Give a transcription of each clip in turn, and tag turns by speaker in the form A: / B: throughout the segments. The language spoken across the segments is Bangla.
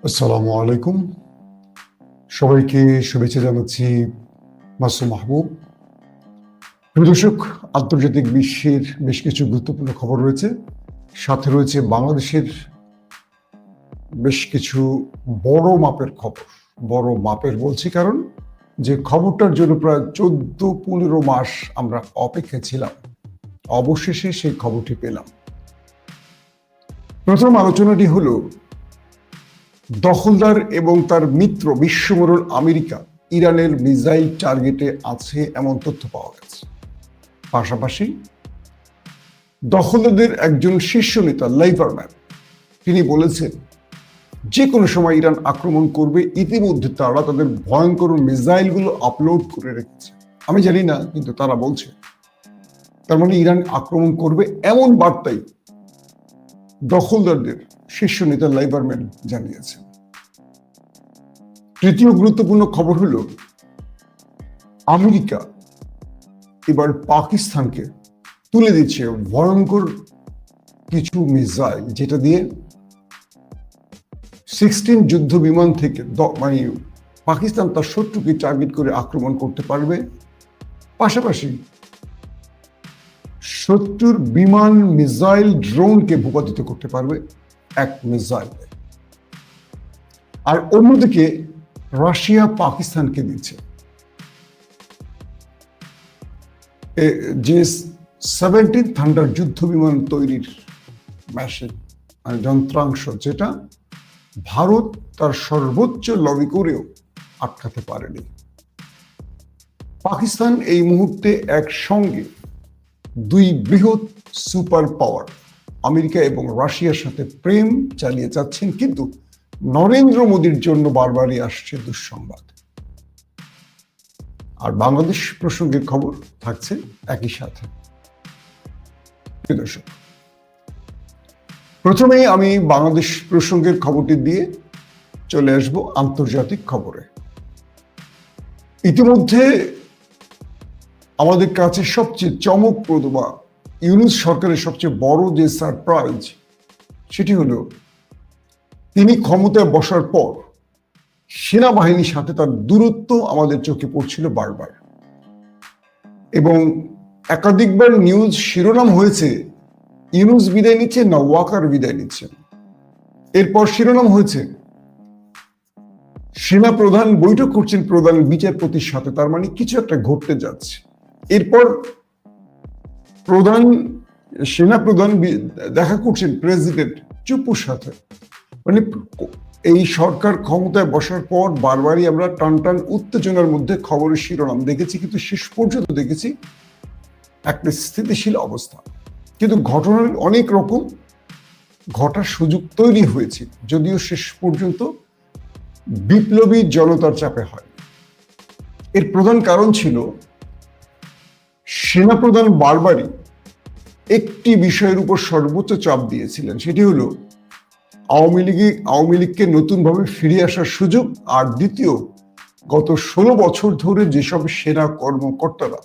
A: আসসালামু আলাইকুম। সবাইকে শুভেচ্ছা জানাচ্ছি। মাসুম মাহবুব। প্রিয় দর্শক, আন্তর্জাতিক বিশ্বের বেশ কিছু গুরুত্বপূর্ণ খবর রয়েছে, সাথে রয়েছে বাংলাদেশের বেশ কিছু বড় মাপের খবর। বড় মাপের বলছি কারণ যে খবরটার জন্য প্রায় 14-15 মাস আমরা অপেক্ষায় ছিলাম, অবশেষে সেই খবরটি পেলাম। প্রথম আলোচনাটি হলো দখলদার এবং তার মিত্র বিশ্বমোড়ল আমেরিকা ইরানের মিসাইল টার্গেটে আছে এমন তথ্য পাওয়া গেছে। পাশাপাশি দখলদারদের একজন শীর্ষ নেতা লাইবারম্যান তিনি বলেছেন যে কোনো সময় ইরান আক্রমণ করবে। ইতিমধ্যে তারা তাদের ভয়ঙ্কর মিসাইলগুলো আপলোড করে রেখেছে। আমি জানি না, কিন্তু তারা বলছে তার মানে ইরান আক্রমণ করবে এমন বার্তাই দখলদারদের শীর্ষ নেতা লাইবারম্যান জানিয়েছেন। তৃতীয় গুরুত্বপূর্ণ খবর হলো আমেরিকা এবার পাকিস্তানকে তুলে দিচ্ছে ভয়ঙ্কর কিছু মিসাইল, যেটা দিয়ে 16 যুদ্ধ বিমান থেকে মানে পাকিস্তান তার শত্রুকে টার্গেট করে আক্রমণ করতে পারবে। পাশাপাশি শত্রুর বিমান, মিসাইল, ড্রোনকে ভূপাতিত করতে পারবে এক মিসাইল। আর অন্যদিকে রাশিয়া পাকিস্তানকে দিচ্ছে যে 17 থান্ডার যুদ্ধ বিমান তৈরির মেশিন, মানে যন্ত্রাংশ, যেটা ভারত তার সর্বোচ্চ লবি করেও আটকাতে পারেনি। পাকিস্তান এই মুহূর্তে একসঙ্গে দুই বৃহৎ সুপার পাওয়ার আমেরিকা এবং রাশিয়ার সাথে প্রেম চালিয়ে যাচ্ছেন, কিন্তু নরেন্দ্র মোদীর জন্য বারবারই আসছে দুঃসংবাদ। আর বাংলাদেশ প্রসঙ্গের খবর থাকছে একই সাথে। দর্শক, প্রথমেই আমি বাংলাদেশ প্রসঙ্গের খবরটি দিয়ে চলে আসব আন্তর্জাতিক খবরে। ইতিমধ্যে আমাদের কাছে সবচেয়ে চমকপ্রদ বা ইউনূস সরকারের সবচেয়ে বড় যে সারপ্রাইজ, সেটি হলো তিনি ক্ষমতায় বসার পর সেনাবাহিনীর সাথে তার দূরত্ব আমাদের চোখে পড়ছিল বারবার, এবং একাধিকবার নিউজ শিরোনাম হয়েছে ইউনূস বিদায় নিচ্ছে না ওয়াকার বিদায় নিচ্ছেন। এরপর শিরোনাম হয়েছে সেনা প্রধান বৈঠক করছেন প্রধান বিচারপতির সাথে, তার মানে কিছু একটা ঘটতে যাচ্ছে। এরপর সেনা প্রধান দেখা করছেন প্রেসিডেন্ট চুপুর সাথে। মানে এই সরকার ক্ষমতায় বসার পর বারবারই আমরা টান টান উত্তেজনার মধ্যে খবরের শিরোনাম দেখেছি, কিন্তু শেষ পর্যন্ত দেখেছি একটা স্থিতিশীল অবস্থা। কিন্তু ঘটনার অনেক রকম ঘটার সুযোগ তৈরি হয়েছে, যদিও শেষ পর্যন্ত বিপ্লবী জনতার চাপে হয়। এর প্রধান কারণ ছিল সেনাপ্রধান বারবারই একটি বিষয়ের উপর সর্বোচ্চ চাপ দিয়েছিলেন, সেটি হলো আওয়ামী লীগকে নতুনভাবে ফিরে আসার সুযোগ। আর দ্বিতীয়, গত 16 বছর ধরে যেসব সেনা কর্মকর্তারা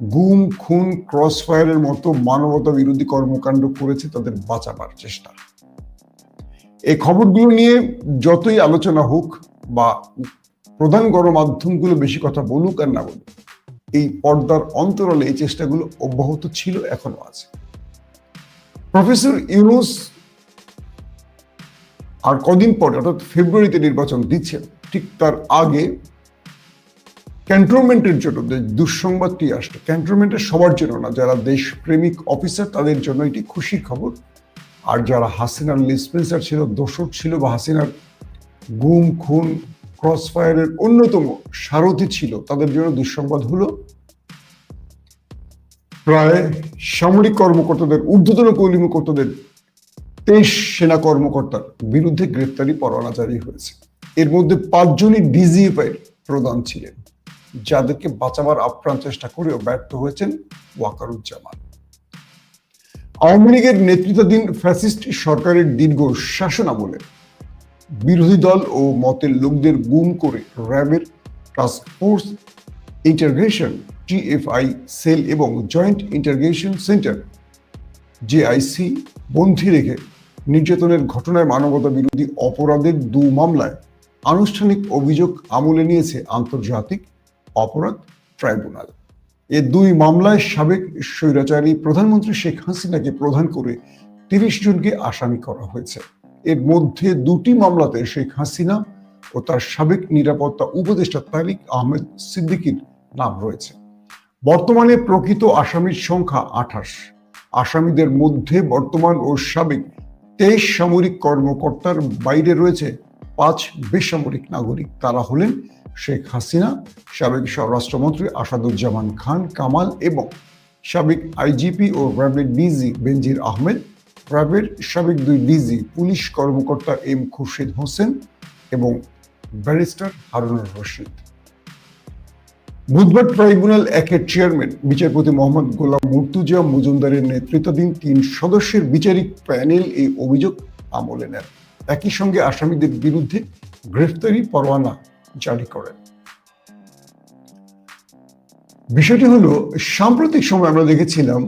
A: গুম, খুন, ক্রস ফায়ারের মতো মানবতা বিরোধী কর্মকাণ্ড করেছে, তাদের বাঁচাবার চেষ্টা। এই খবরগুলো নিয়ে যতই আলোচনা হোক বা প্রধান গণমাধ্যমগুলো বেশি কথা বলুক আর না বলুক, এই পর্দার অন্তরালে এই চেষ্টাগুলো অব্যাহত ছিল, এখনো আছে। প্রফেসর ইউনূস আর কদিন পরে, অর্থাৎ ফেব্রুয়ারিতে নির্বাচন দিচ্ছেন, ঠিক তার আগে ক্যান্টনমেন্টের জন্য দুঃসংবাদটি আসছে। ক্যান্টনমেন্টের সবার জন্য না, যারা দেশপ্রেমিক অফিসার তাদের জন্য এটি খুশির খবর। আর যারা হাসিনার ডিসপেন্সার ছিল, দোসর ছিল, বা হাসিনার গুম, খুন, ক্রস ফায়ারের অন্যতম সারথি ছিল, তাদের জন্য দুঃসংবাদ হলো প্রায় সামরিক কর্মকর্তাদের, ঊর্ধ্বতন কর্মকর্তাদের 23 সেনা কর্মকর্তার বিরুদ্ধে গ্রেপ্তারি পরোয়ানা জারি হয়েছে। এর মধ্যে 5 জনই ডিজিএফআই প্রধান ছিলেন, যাদেরকে বাঁচাবার আপ্রাণ চেষ্টা করেও ব্যর্থ হয়েছেন ওয়াকারুজ্জামান। আওয়ামী লীগের নেতৃত্বাধীন ফ্যাসিস্ট সরকারের দীর্ঘ শাসনামলে বিরোধী দল ও মতের লোকদের গুম করে র্যাবের task force interrogation TFI cell এবং জয়েন্ট ইন্টারগ্রেশন সেন্টার জেআইসি বন্দী রেখে নির্যাতনের ঘটনায় মানবতা বিরোধী অপরাধের 2 মামলায় আনুষ্ঠানিক অভিযোগ আমলে নিয়েছে আন্তর্জাতিক অপরাধ ট্রাইব্যুনাল। এই 2 মামলায় সাবেক স্বৈরাচারী প্রধানমন্ত্রী শেখ হাসিনাকে প্রধান করে 30 জনকে আসামি করা হয়েছে। এর মধ্যে 2টি মামলাতে শেখ হাসিনা ও তার সাবেক নিরাপত্তা উপদেষ্টা তারিক আহমেদ সিদ্দিকীর নাম রয়েছে। বর্তমানে প্রকৃত আসামির সংখ্যা 28। আসামিদের মধ্যে বর্তমান ও সাবেক 23 সামরিক কর্মকর্তার বাইরে রয়েছে 5 বেসামরিক নাগরিক। তারা হলেন শেখ হাসিনা, সাবেক স্বরাষ্ট্রমন্ত্রী আসাদুজ্জামান খান কামাল এবং সাবেক আইজিপি ও র্যাবের ডিজি বেনজির আহমেদ, র্যাবের সাবেক 2 ডিজি পুলিশ কর্মকর্তা এম খুরশিদ হোসেন এবং ব্যারিস্টার হারুনুর রশিদ। বুধবার ট্রাইব্যুনাল 1-এর চেয়ারম্যান বিচারপতি মোহাম্মদ গোলাম মুর্তুজা মজুমদারের নেতৃত্বাধীন 3 সদস্যের বিচারিক প্যানেল এই অভিযোগ আমলে নেন। একই সঙ্গে আসামিদের বিরুদ্ধে গ্রেফতারি পরোয়ানা জারি করেন। বিষয়টি হলো, সাম্প্রতিক সময় আমরা দেখেছিলাম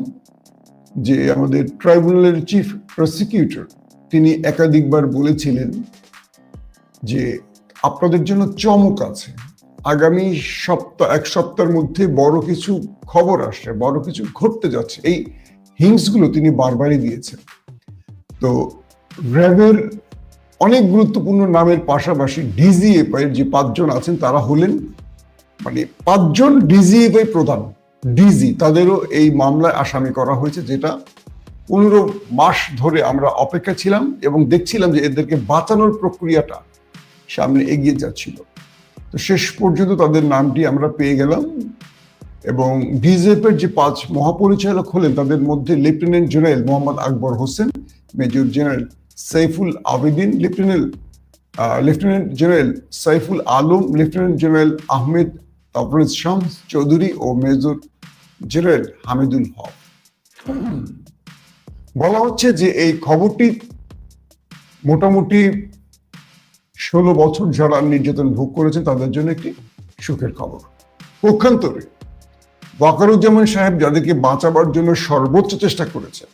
A: যে আমাদের ট্রাইব্যুনালের চিফ প্রসিকিউটর তিনি একাধিকবার বলেছিলেন যে আপনাদের জন্য চমক আছে, আগামী এক সপ্তাহের মধ্যে বড় কিছু খবর আসছে, বড় কিছু ঘটতে যাচ্ছে। এই হিংসগুলো তিনি বারবারই দিয়েছেন। তো র্যাবের অনেক গুরুত্বপূর্ণ নামের পাশাপাশি ডিজিএফআই এর যে 5 জন আছেন তারা হলেন 5 জন ডিজিএফআই প্রধান ডিজি, তাদেরও এই মামলায় আসামি করা হয়েছে, যেটা 15 মাস ধরে আমরা অপেক্ষা ছিলাম এবং দেখছিলাম যে এদেরকে বাঁচানোর প্রক্রিয়াটা সামনে এগিয়ে যাচ্ছিল। তো শেষ পর্যন্ত তাদের নামটি আমরা পেয়ে গেলাম এবং ডিজিএফআই এর যে 5 মহাপরিচালক হলেন তাদের মধ্যে lieutenant general Mohammad Akbar Hossain, major general Saiful Abedin, lieutenant general Saiful Alam, lieutenant general Ahmed Tabrez Shams Chowdhury ও মেজর জেনারেল হামিদুল হক। বলা হচ্ছে যে এই খবরটি মোটামুটি 16 বছর যারা নির্যাতন ভোগ করেছেন তাদের জন্য একটি সুখের খবর। পক্ষান্তরে ওয়াকারুজ্জামান সাহেব যাদেরকে বাঁচাবার জন্য সর্বোচ্চ চেষ্টা করেছেন,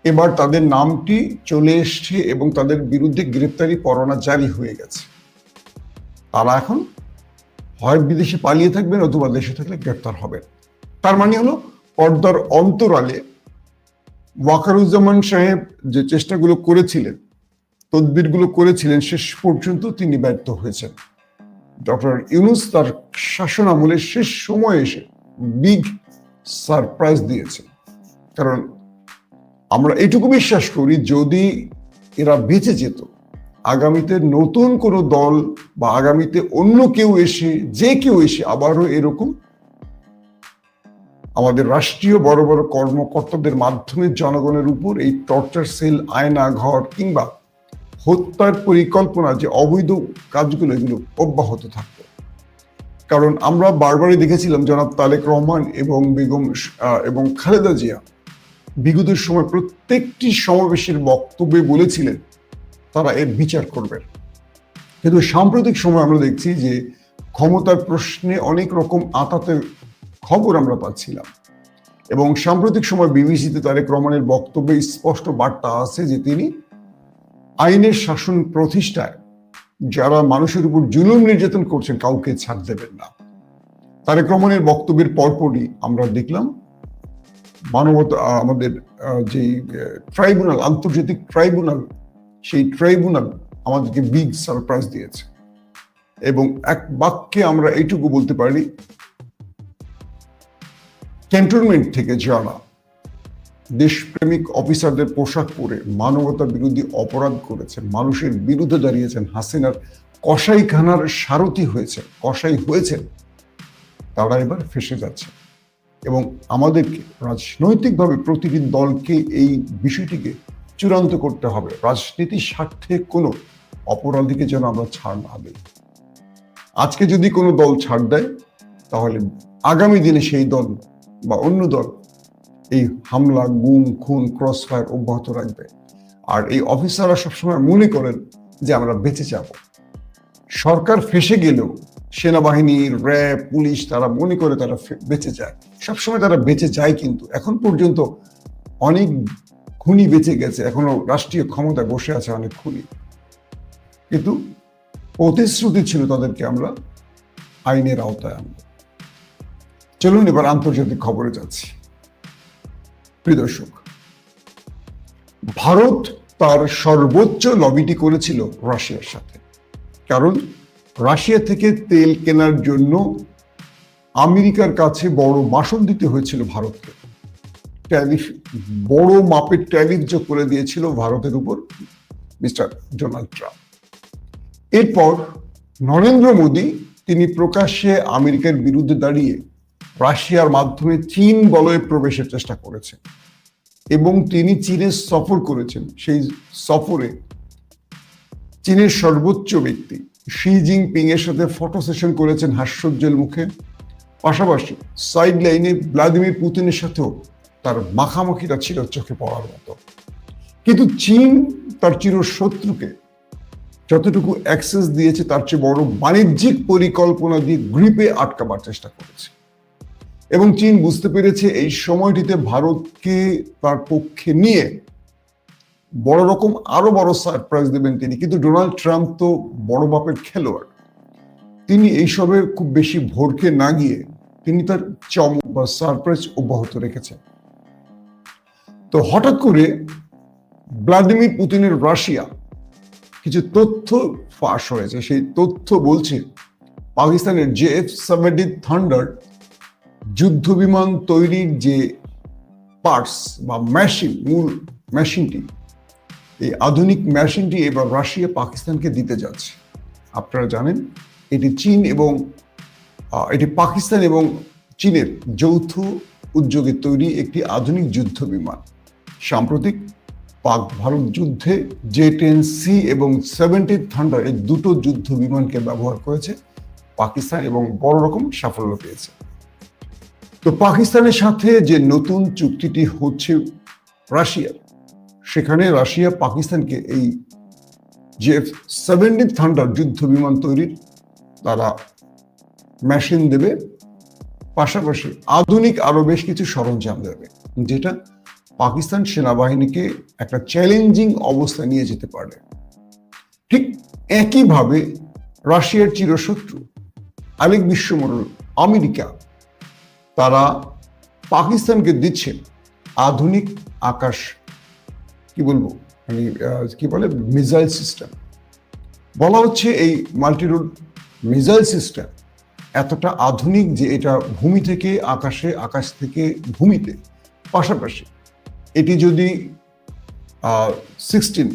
A: এবার তাদের নামটি চলে এসছে এবং তাদের বিরুদ্ধে গ্রেপ্তারি পরোয়ানা জারি হয়ে গেছে। তারা এখন হয় বিদেশে পালিয়ে থাকবেন অথবা দেশে থাকলে গ্রেপ্তার হবেন। তার মানে হলো পর্দার অন্তরালে ওয়াকারুজ্জামান সাহেব যে চেষ্টাগুলো করেছিলেন, তদবিরগুলো করেছিলেন, শেষ পর্যন্ত তিনি ব্যর্থ হয়েছেন। ডক্টর ইউনূস তার শাসন আমলের শেষ সময়ে এসে বিগ সারপ্রাইজ দিয়েছেন। কারণ আমরা এটুকু বিশ্বাস করি, যদি এরা বেঁচে যেত, আগামীতে নতুন কোনো দল বা আগামীতে অন্য কেউ এসে, যে কেউ এসে আবারও এরকম আমাদের রাষ্ট্রীয় বড় বড় কর্মকর্তাদের মাধ্যমে জনগণের উপর এই টর্চার সেল, আয়না ঘর কিংবা হত্যার পরিকল্পনা, যে অবৈধ কাজগুলো, এগুলো অব্যাহত থাকতো। কারণ আমরা বারবারই দেখেছিলাম জনাব তারেক রহমান এবং খালেদা জিয়া বিগত সময় প্রত্যেকটি সমাবেশের বক্তব্যে বলেছিলেন তারা এর বিচার করবেন। কিন্তু সাম্প্রতিক সময় আমরা দেখছি যে ক্ষমতার প্রশ্নে অনেক রকম আঁতাতের খবর আমরা পাচ্ছিলাম এবং সাম্প্রতিক সময় বিবিসিতে তারেক রহমানের বক্তব্যে স্পষ্ট বার্তা আছে যে তিনি আইনের শাসন প্রতিষ্ঠায় যারা মানুষের উপর জুলুম নির্যাতন করছেন কাউকে ছাড় দেবেন না। তারেক রহমানের বক্তব্যের পরপরই আমরা দেখলাম মানবতা আমাদের যে ট্রাইব্যুনাল, আন্তর্জাতিক ট্রাইব্যুনাল, সেই ট্রাইব্যুনাল আমাদেরকে বিগ সারপ্রাইজ দিয়েছে এবং এক বাক্যে আমরা এইটুকু বলতে পারি, ক্যান্টনমেন্ট থেকে যারা দেশপ্রেমিক অফিসারদের পোশাক পরে মানবতা বিরোধী অপরাধ করেছেন, মানুষের বিরুদ্ধে দাঁড়িয়েছেন, হাসিনার কসাইখানার সারথি হয়েছেন, তারা এবার ফেঁসে যাচ্ছে। এবং আমাদেরকে রাজনৈতিকভাবে প্রতিটি দলকে এই বিষয়টিকে চূড়ান্ত করতে হবে। রাজনীতির স্বার্থে কোনো অপরাধীকে যেন আমরা ছাড় না দিই। আজকে যদি কোনো দল ছাড় দেয়, তাহলে আগামী দিনে সেই দল বা অন্য দল এই হামলা, গুম, খুন, ক্রস ফায়ার অব্যাহত রাখবে। আর এই অফিসাররা সবসময় মনে করেন যে আমরা বেঁচে যাব। সরকার ফেঁসে গেলেও সেনাবাহিনী, র্যাব, পুলিশ তারা মনে করে তারা বেঁচে যায়, সবসময় তারা বেঁচে যায়। কিন্তু এখন পর্যন্ত অনেক খুনি বেঁচে গেছে, এখনো রাষ্ট্রীয় ক্ষমতায় বসে আছে অনেক খুনি, কিন্তু প্রতিশ্রুতি ছিল তাদেরকে আমরা আইনের আওতায় আনবো। চলুন এবার আন্তর্জাতিক খবরে যাচ্ছি। প্রিয় দর্শক, ভারত তার সর্বোচ্চ লবিটি করেছিল রাশিয়ার সাথে, কারণ রাশিয়া থেকে তেল কেনার জন্য আমেরিকার কাছে বড় বাসন দিতে হয়েছিল ভারতকে। ট্যারিফ, বড় মাপের ট্যারিফ যোগ করে দিয়েছিল ভারতের উপর মিস্টার ডোনাল্ড ট্রাম্প। এরপর নরেন্দ্র মোদী তিনি প্রকাশ্যে আমেরিকার বিরুদ্ধে দাঁড়িয়ে রাশিয়ার মাধ্যমে চীন বলয়ে প্রবেশের চেষ্টা করেছেন এবং তিনি চীনে সফর করেছেন। সেই সফরে চীনের সর্বোচ্চ ব্যক্তি শি জিনপিং এর সাথে ফটো সেশন করেছেন হাস্যোজ্জ্বল মুখে। পাশাপাশি সাইড লাইনে ভ্লাদিমির পুতিনের সাথেও তার মাখামাখিটা ছিল চোখে পড়ার মতো। কিন্তু চীন তার চিরশত্রুকে যতটুকু অ্যাক্সেস দিয়েছে তার চেয়ে বড় বাণিজ্যিক পরিকল্পনা দিয়ে গ্রিপে আটকাবার চেষ্টা করেছে এবং চীন বুঝতে পেরেছে এই সময়টিতে ভারতকে তার পক্ষে নিয়ে বড় রকম আরো বড় সারপ্রাইজ দেবেন তিনি। কিন্তু ডোনাল্ড ট্রাম্প তো বড় বাপের খেলোয়াড়, তিনি এইসবে খুব বেশি ভরকে না গিয়ে তিনি তার চমক বা সারপ্রাইজ অব্যাহত রেখেছেন। তো হঠাৎ করে ভ্লাদিমির পুতিনের রাশিয়া কিছু তথ্য ফাঁস হয়েছে। সেই তথ্য বলছে পাকিস্তানের JF-17 থান্ডার যুদ্ধ বিমান তৈরির যে পার্টস বা মেশিন, মূল মেশিনটি, এই আধুনিক মেশিনটি এবার রাশিয়া পাকিস্তানকে দিতে যাচ্ছে। আপনারা জানেন এটি চীন এবং এটি পাকিস্তান এবং চীনের যৌথ উদ্যোগে তৈরি একটি আধুনিক যুদ্ধ বিমান। সাম্প্রতিক পাক ভারত যুদ্ধে J-10C এবং 17 থান্ডার এই দুটো যুদ্ধ বিমানকে ব্যবহার করেছে পাকিস্তান এবং বড় রকম সাফল্য পেয়েছে। তো পাকিস্তানের সাথে যে নতুন চুক্তিটি হচ্ছে রাশিয়ার, সেখানে রাশিয়া পাকিস্তানকে এই JF-17 থান্ডার যুদ্ধ বিমান তৈরির তারা মেশিন দেবে, পাশাপাশি আধুনিক আরো বেশ কিছু সরঞ্জাম দেবে, যেটা পাকিস্তান সেনাবাহিনীকে একটা চ্যালেঞ্জিং অবস্থায় নিয়ে যেতে পারে। ঠিক একইভাবে রাশিয়ার চিরশত্রু আরেক বিশ্বমণ্ডল আমেরিকা, তারা পাকিস্তানকে দিচ্ছে আধুনিক আকাশ মিসাইল সিস্টেম। বলা হচ্ছে এই মাল্টিরোড মিসাইল সিস্টেম এতটা আধুনিক যে এটা ভূমি থেকে আকাশে, আকাশ থেকে ভূমিতে, পাশাপাশি এটি যদি 16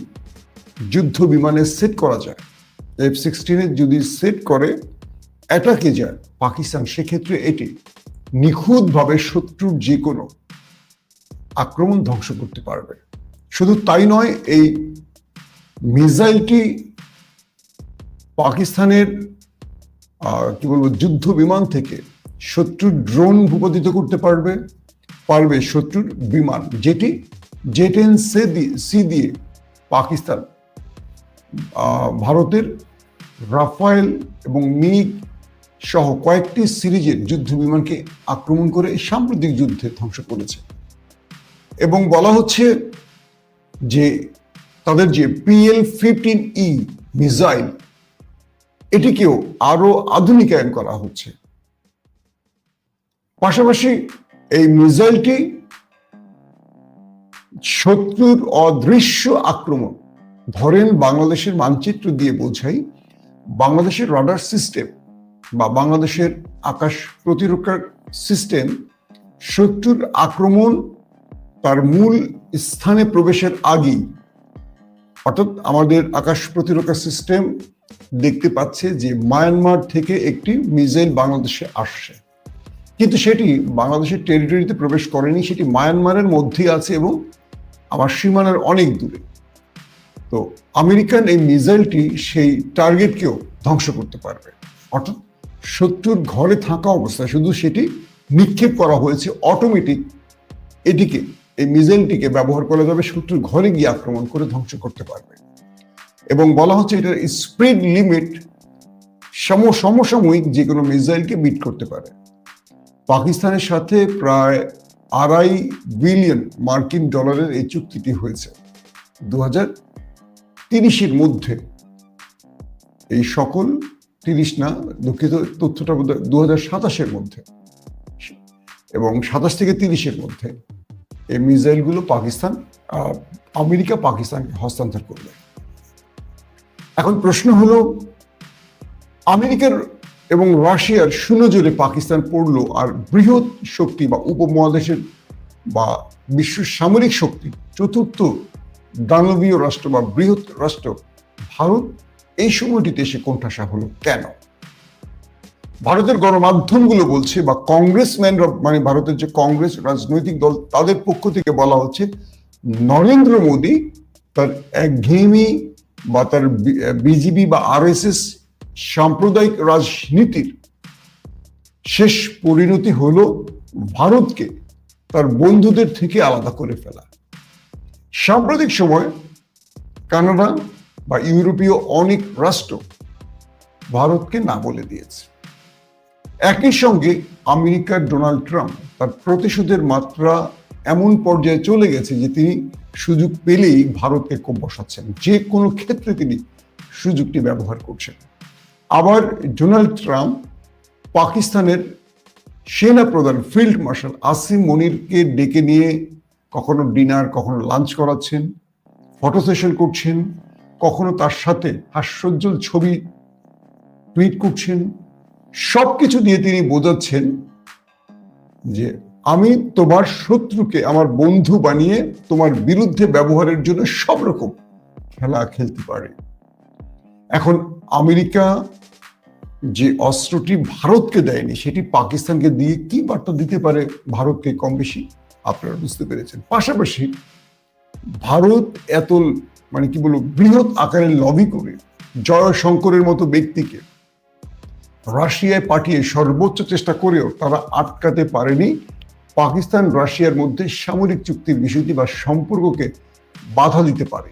A: যুদ্ধ বিমানে সেট করা যায়, F-16 যদি সেট করে অ্যাটাকে যায় পাকিস্তান, সেক্ষেত্রে এটি নিখুঁতভাবে শত্রুর যে কোনো আক্রমণ ধ্বংস করতে পারবে। শুধু তাই নয়, এই মিসাইলটি পাকিস্তানের যুদ্ধ বিমান থেকে শত্রুর ড্রোন ভূপাতিত করতে পারবে শত্রুর বিমান, যেটি J-10C দিয়ে পাকিস্তান ভারতের রাফায়েল এবং মিগ সহ কয়েকটি সিরিজের যুদ্ধ বিমানকে আক্রমণ করে সাম্প্রতিক যুদ্ধে ধ্বংস করেছে। এবং বলা হচ্ছে যে তাদের যে PL-15E মিসাইল, এটিকেও আরো আধুনিকায়ন করা হচ্ছে। পাশাপাশি এই মিসাইলটি শত্রুর অদৃশ্য আক্রমণ, ধরেন বাংলাদেশের মানচিত্র দিয়ে বোঝাই, বাংলাদেশের রাডার সিস্টেম বা বাংলাদেশের আকাশ প্রতিরক্ষার সিস্টেম শত্রুর আক্রমণ তার মূল স্থানে প্রবেশের আগেই, অর্থাৎ আমাদের আকাশ প্রতিরক্ষা সিস্টেম দেখতে পাচ্ছে যে মায়ানমার থেকে একটি মিসাইল বাংলাদেশে আসছে, কিন্তু সেটি বাংলাদেশের টেরিটরিতে প্রবেশ করেনি, সেটি মায়ানমারের মধ্যেই আছে এবং আমার সীমানার অনেক দূরে। তো আমেরিকান এই মিসাইলটি সেই টার্গেটকেও ধ্বংস করতে পারবে, অর্থাৎ শত্রুর ঘরে থাকা অবস্থায় শুধু সেটি নিক্ষেপ করা হয়েছে অটোমেটিক, এটিকে এই মিসাইলটিকে ব্যবহার করা যাবে শত্রুর ঘরে গিয়ে আক্রমণ করে ধ্বংস করতে পারবে। এবং বলা হচ্ছে এটার স্পিড লিমিট সমসাময়িক যে কোনো মিসাইলকে বিট করতে পারে। পাকিস্তানের সাথে প্রায় 2.5 বিলিয়ন মার্কিন ডলারের এই চুক্তিটি হয়েছে 2030-এর মধ্যে। এই সকল 30 না, দুঃখিত, তথ্যটা বোধ হয় 2027-এর মধ্যে, এবং 27 থেকে 30-এর মধ্যে এই মিসাইলগুলো আমেরিকা পাকিস্তানকে হস্তান্তর করবে। এখন প্রশ্ন হলো, আমেরিকার এবং রাশিয়ার সুনজরে পাকিস্তান পড়লো, আর বৃহৎ শক্তি বা উপমহাদেশের বা বিশ্ব সামরিক শক্তি চতুর্থ দানবীয় রাষ্ট্র বা বৃহৎ রাষ্ট্র ভারত এই সময়টিতে এসে কোণঠাসা হলো কেন? ভারতের গণমাধ্যমগুলো বলছে, বা কংগ্রেসম্যানরা, মানে ভারতের যে কংগ্রেস রাজনৈতিক দল, তাদের পক্ষ থেকে বলা হচ্ছে নরেন্দ্র মোদী তার একঘেয়েমি বা তার বিজেপি বা আরএসএস সাম্প্রদায়িক রাজনীতির শেষ পরিণতি হলো ভারতকে তার বন্ধুদের থেকে আলাদা করে ফেলা। সাম্প্রতিক সময় কানাডা বা ইউরোপীয় অনেক রাষ্ট্র ভারতকে না বলে দিয়েছে। একই সঙ্গে আমেরিকার ডোনাল্ড ট্রাম্প তার প্রতিশোধের মাত্রা এমন পর্যায়ে চলে গেছে যে তিনি সুযোগ পেলেই ভারতকে কোপ বসাচ্ছেন, যে কোনো ক্ষেত্রে তিনি সুযোগটি ব্যবহার করছেন। আবার ডোনাল্ড ট্রাম্প পাকিস্তানের সেনা প্রধান ফিল্ড মার্শাল আসিম মনিরকে ডেকে নিয়ে কখনো ডিনার, কখনো লাঞ্চ করাচ্ছেন, ফটো সেশন করছেন, কখনো তার সাথে হাস্যোজ্জ্বল ছবি টুইট করছেন। সবকিছু দিয়ে তিনি বোঝাচ্ছেন যে আমি তোমার শত্রুকে আমার বন্ধু বানিয়ে তোমার বিরুদ্ধে ব্যবহারের জন্য সব রকম খেলা খেলতে পারে। এখন আমেরিকা যে অস্ত্রটি ভারতকে দেয়নি, সেটি পাকিস্তানকে দিয়ে কি বার্তা দিতে পারে ভারতকে, কম বেশি আপনারা বুঝতে পেরেছেন। পাশাপাশি ভারত এত মানে কি বলবো বৃহৎ আকারের লবি করে জয়শঙ্করের মতো ব্যক্তিকে রাশিয়ায় পাঠিয়ে সর্বোচ্চ চেষ্টা করেও তারা আটকাতে পারেনি পাকিস্তান রাশিয়ার মধ্যে সামরিক চুক্তির বিষয়টি বা সম্পর্ককে বাধা দিতে পারে।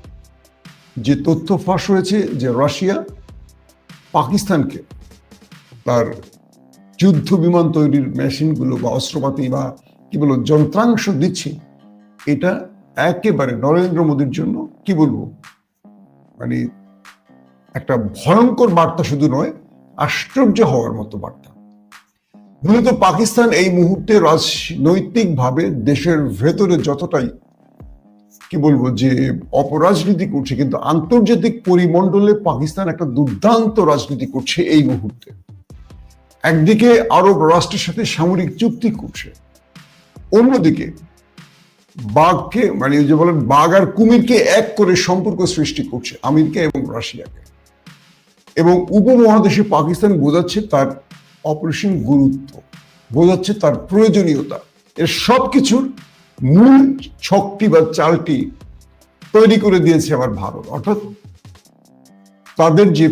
A: যে তথ্য ফাঁস হয়েছে যে রাশিয়া পাকিস্তানকে তার যুদ্ধ বিমান তৈরির মেশিনগুলো বা অস্ত্রপাতি বা কি বলবো যন্ত্রাংশ দিচ্ছে, এটা একেবারে নরেন্দ্র মোদীর জন্য কি বলবো মানে একটা ভয়ঙ্কর বার্তা শুধু নয়, আশ্চর্য হওয়ার মতো বার্তা। মূলত পাকিস্তান এই মুহূর্তে রাজনৈতিকভাবে দেশের ভেতরে যতটাই কি বলবো যে অপরাজনীতি করছে, কিন্তু আন্তর্জাতিক পরিমণ্ডলে পাকিস্তান একটা দুর্দান্ত রাজনীতি করছে এই মুহূর্তে। একদিকে আরব রাষ্ট্রের সাথে সামরিক চুক্তি করছে, অন্যদিকে বাঘকে মানে যে বলেন বাঘ আর কুমিরকে এক করে সম্পর্ক সৃষ্টি করছে আমেরিকা এবং রাশিয়াকে। এবং উপমহাদেশে পাকিস্তান বোঝাচ্ছে তার অপারেশন গুরুত্ব, বোঝাচ্ছে তার প্রয়োজনীয়তা। এর সবকিছুর মূল ছকটি বা চালটি তৈরি করে দিয়েছে আবার ভারত। অর্থাৎ তাদের যে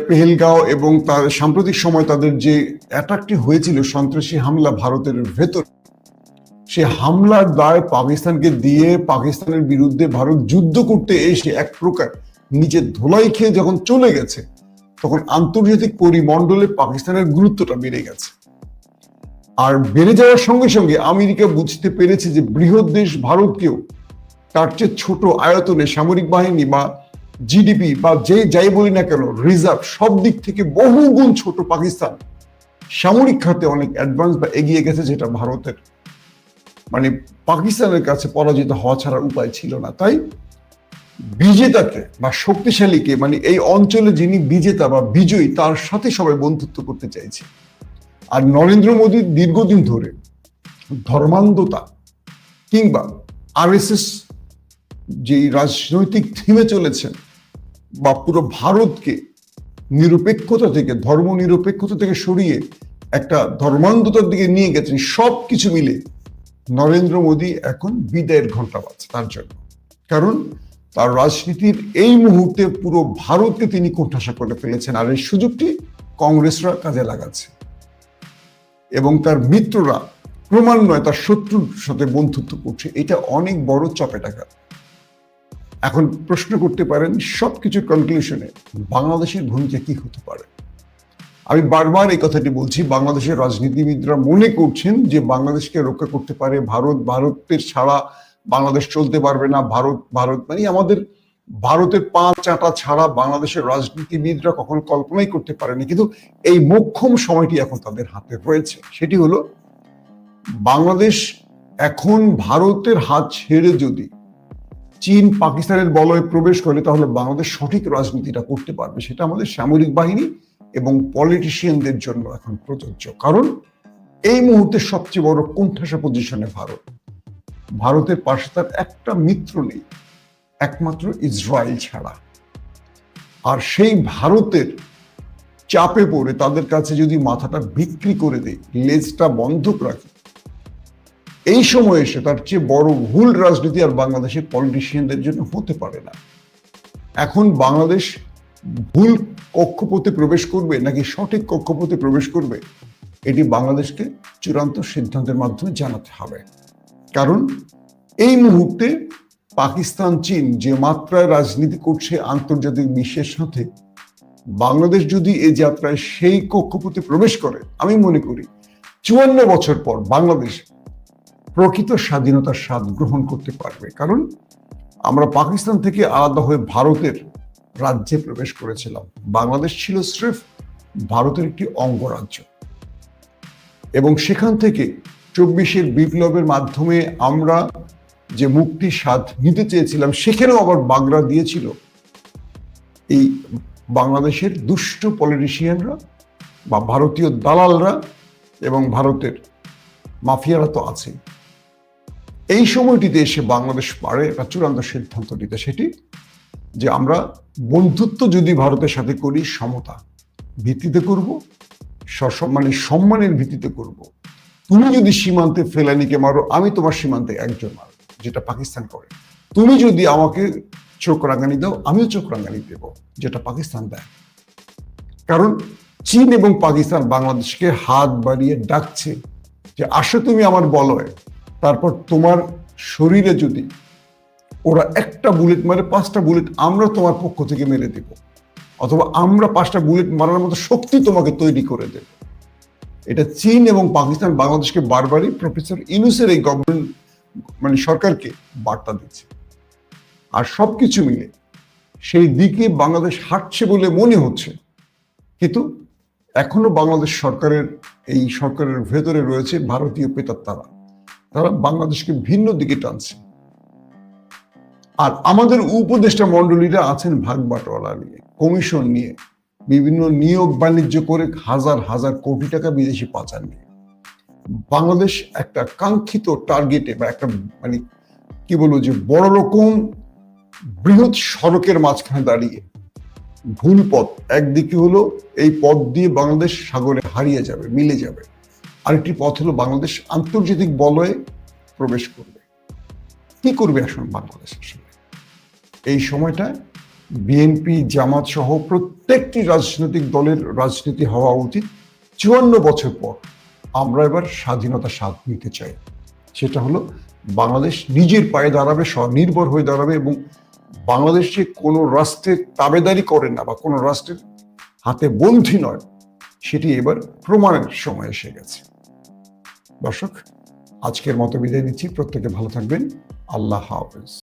A: পেহেলগাঁও এবং তার সাম্প্রতিক সময় তাদের যে অ্যাটাকটি হয়েছিল, সন্ত্রাসী হামলা ভারতের ভেতর, সে হামলার দায় পাকিস্তানকে দিয়ে পাকিস্তানের বিরুদ্ধে ভারত যুদ্ধ করতে এসে এক প্রকার নিজের ধোলাই খেয়ে যখন চলে গেছে, তখন আন্তর্জাতিক পরিমণ্ডলে পাকিস্তানের গুরুত্বটা বেড়ে গেছে। আর বেড়ে যাওয়ার সঙ্গে সঙ্গে আমেরিকা বুঝতে পেরেছে যে বৃহৎ দেশ ভারতকেও তার চেয়ে ছোট আয়তনে সামরিক বাহিনী বা জিডিপি বা যাই বলি না কেন রিজার্ভ, সব দিক থেকে বহু গুণ ছোট পাকিস্তান সামরিক খাতে অনেক অ্যাডভান্স বা এগিয়ে গেছে, যেটা ভারতের মানে পাকিস্তানের কাছে পরাজিত হওয়া ছাড়া উপায় ছিল না। তাই বিজেতাকে বা শক্তিশালীকে মানে এই অঞ্চলে যিনি বিজেতা বা বিজয়ী, তার সাথে সবাই বন্ধুত্ব করতে চাইছে। আর নরেন্দ্র মোদী দীর্ঘদিন ধরে ধর্মান্ধতা কিংবা আরএসএস যে রাজনৈতিক থিমে চলেছেন বা পুরো ভারতকে নিরপেক্ষতা থেকে, ধর্ম নিরপেক্ষতা থেকে সরিয়ে একটা ধর্মান্ধতার দিকে নিয়ে গেছেন, সবকিছু মিলে নরেন্দ্র মোদী এখন বিদায়ের ঘন্টা বাজছে তার জন্য। কারণ তার রাজনীতির এই মুহূর্তে পুরো ভারতকে তিনি কোণঠাসা করে ফেলেছেন, আর এই সুযোগটি কংগ্রেসরা কাজে লাগাচ্ছে এবং তার মিত্ররা ক্রমান্বয়ে তার শত্রুর সাথে বন্ধুত্ব করছে। এটা অনেক বড় চপেটাঘাত। এখন প্রশ্ন করতে পারেন সবকিছু কনক্লুশনে বাংলাদেশের ভূমিকা কি হতে পারে। আমি বারবার এই কথাটি বলছি, বাংলাদেশের রাজনীতিবিদরা মনে করছেন যে বাংলাদেশকে রক্ষা করতে পারে ভারত, ভারতের ছাড়া বাংলাদেশ চলতে পারবে না, ভারত ভারত মানে আমাদের ভারতের পাঁচ আটা ছাড়া বাংলাদেশের রাজনীতিবিদরা কখনো কল্পনাই করতে পারেনি। কিন্তু এই মোক্ষম সময়টি এখন তাদের হাতে রয়েছে, সেটি হলো বাংলাদেশ এখন ভারতের হাত ছেড়ে যদি চীন পাকিস্তানের বলয়ে প্রবেশ করে তাহলে বাংলাদেশ সঠিক রাজনীতিটা করতে পারবে। সেটা আমাদের সামরিক বাহিনী এবং পলিটিশিয়ানদের জন্য এখন প্রযোজ্য। কারণ এই মুহূর্তে সবচেয়ে বড় কোণঠাসা পজিশনে ভারত। ভারতের পাশে তার একটা মিত্র নেই, একমাত্র ইসরায়েল ছাড়া। আর সেই ভারতের চাপে পড়ে তাদের কাছে যদি মাথাটা বিক্রি করে দেয়, লেজটা বন্ধক রাখে, এই সময় এসে তার চেয়ে বড় ভুল রাজনীতি আর বাংলাদেশের পলিটিশিয়ানদের জন্য হতে পারে না। এখন বাংলাদেশ ভুল কক্ষপথে প্রবেশ করবে নাকি সঠিক কক্ষপথে প্রবেশ করবে, এটি বাংলাদেশকে চূড়ান্ত সিদ্ধান্তের মাধ্যমে জানাতে হবে। কারণ এই মুহূর্তে পাকিস্তান চীন যে মাত্রায় রাজনীতি করছে আন্তর্জাতিক বিশ্বের সাথে, বাংলাদেশ যদি এই যাত্রায় সেই কক্ষপথে প্রবেশ করে, আমি মনে করি 54 বছর পর বাংলাদেশ প্রকৃত স্বাধীনতার স্বাদ গ্রহণ করতে পারবে। কারণ আমরা পাকিস্তান থেকে আলাদা হয়ে ভারতের রাজ্যে প্রবেশ করেছিলাম। বাংলাদেশ ছিল স্রেফ ভারতের একটি অঙ্গরাজ্য, এবং সেখান থেকে 24-এর বিপ্লবের মাধ্যমে আমরা যে মুক্তির স্বাদ নিতে চেয়েছিলাম, সেখানেও আবার বাগড়া দিয়েছিল এই বাংলাদেশের দুষ্ট পলিটিশিয়ানরা বা ভারতীয় দালালরা, এবং ভারতের মাফিয়ারা তো আছে। এই সময়টিতে এসে বাংলাদেশ পারে একটা চূড়ান্ত সিদ্ধান্ত নিতে, সেটি যে আমরা বন্ধুত্ব যদি ভারতের সাথে করি সমতা ভিত্তিতে করব, মানে সম্মানের ভিত্তিতে করব। তুমি যদি সীমান্তে ফেলানিকে মারো, আমি তোমার সীমান্তে একজন মারো, যেটা পাকিস্তান করে। তুমি যদি আমাকে চোখ রাঙানি দাও, আমিও চোখ রাঙানি দেব, যেটা পাকিস্তান দেয়। কারণ চীন এবং পাকিস্তান বাংলাদেশকে হাত বাড়িয়ে ডাকছে যে আসো তুমি আমার বলয়ে। তারপর তোমার শরীরে যদি ওরা একটা বুলেট মারে, 5টা বুলেট আমরা তোমার পক্ষ থেকে মেরে দেব, অথবা আমরা 5টা বুলেট মারার মতো শক্তি তোমাকে তৈরি করে দেব। এটা চীন এবং পাকিস্তান বাংলাদেশকে বারবারই প্রফেসর ইউনূসের এই গভর্নমেন্ট মানে সরকারকে বার্তা দিচ্ছে। আর সবকিছু মিলে সেই দিকে বাংলাদেশ হাঁটছে বলে মনে হচ্ছে। কিন্তু এখনো বাংলাদেশ সরকারের এই সরকারের ভেতরে রয়েছে ভারতীয় প্রেতাত্মারা, তারা বাংলাদেশকে ভিন্ন দিকে টানছে। আর আমাদের উপদেষ্টা মন্ডলীরা আছেন ভাগ বাটোয়ারা নিয়ে, কমিশন নিয়ে, বিভিন্ন নিয়োগ বাণিজ্য করে হাজার হাজার কোটি টাকা বিদেশি পাচার নিয়ে। বাংলাদেশ একটা কাঙ্ক্ষিত টার্গেটে বা একটা মানে কি বলবো যে বড় রকম বৃহৎ সড়কের মাঝখানে দাঁড়িয়ে ভুল পথ। একদিকে হলো এই পথ দিয়ে বাংলাদেশ সাগরে হারিয়ে যাবে, মিলে যাবে। আরেকটি পথ হলো বাংলাদেশ আন্তর্জাতিক বলয়ে প্রবেশ করবে। কি করবে এখন বাংলাদেশ? এই সময়টা বিএনপি জামাত সহ প্রত্যেকটি রাজনৈতিক দলের রাজনীতি হওয়া উচিত 54 বছর পর আমরা এবার স্বাধীনতা স্বাদ নিতে চাই। সেটা হলো বাংলাদেশ নিজের পায়ে দাঁড়াবে, স্বনির্ভর হয়ে দাঁড়াবে, এবং বাংলাদেশ যে কোনো রাষ্ট্রের তাবেদারি করে না বা কোনো রাষ্ট্রের হাতে বন্ধী নয়, সেটি এবার প্রমাণের সময় এসে গেছে। দর্শক, আজকের মতো বিদায় নিচ্ছি। প্রত্যেকে ভালো থাকবেন। আল্লাহ হাফেজ।